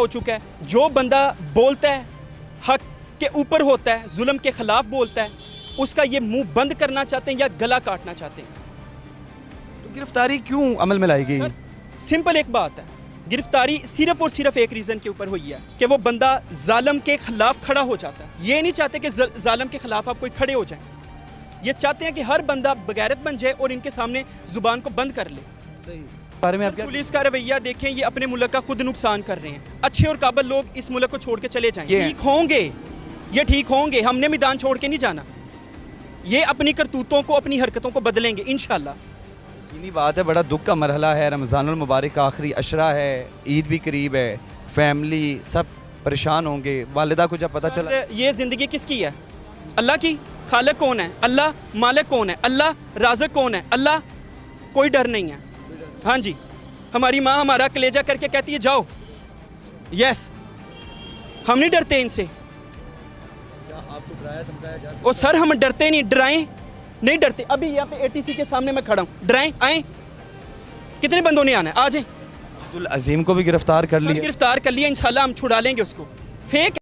हो चुका है। जो बंदा बोलता है हक के ऊपर होता है, जुल्म के खिलाफ बोलता है, उसका ये मुंह बंद करना चाहते हैं या गला काटना चाहते हैं। तो गिरफ्तारी क्यों अमल में लाई गई? सिंपल एक बात है, गिरफ्तारी सिर्फ और सिर्फ एक रीज़न के ऊपर हुई है कि वो बंदा जालिम के खिलाफ खड़ा हो जाता है। ये नहीं चाहते कि जालिम के खिलाफ आप कोई खड़े हो जाएं, ये चाहते हैं कि हर बंदा बगैरत बन जाए और इनके सामने जुबान को बंद कर ले। सही बारे में आप क्या? पुलिस का रवैया देखें, ये अपने मुल्क का खुद नुकसान कर रहे हैं। अच्छे और काबिल लोग इस मुल्क को छोड़ के चले जाएं, ठीक होंगे, ये ठीक होंगे। हमने मैदान छोड़ के नहीं जाना, ये अपनी करतूतों को, अपनी हरकतों को बदलेंगे इंशाल्लाह। यही बात है, बड़ा दुख का मरहला है। रमज़ानुल मुबारक का आखिरी अशरा है, ईद भी करीब है, फैमिली सब परेशान होंगे। वालिदा को जब पता चला, ये ज़िंदगी किसकी है? अल्लाह की। खालिक कौन है? अल्लाह। मालिक कौन है? अल्लाह। राज़िक कौन है? अल्लाह। कोई डर नहीं है। हाँ जी, हमारी माँ हमारा कलेजा करके कहती है जाओ, यस, हम नहीं डरते इनसे। आपको डराया धमकाया जा सकता? ओ सर, हम डरते नहीं, डराएं नहीं डरते। अभी यहाँ पे एटीसी के सामने मैं खड़ा हूँ, डराएं? आए, कितने बंदों ने आना है? आ जाएं। अब्दुल अजीम को भी गिरफ्तार कर लिया। गिरफ्तार कर लिया, इंशाल्लाह हम छुड़ा लेंगे उसको। फेक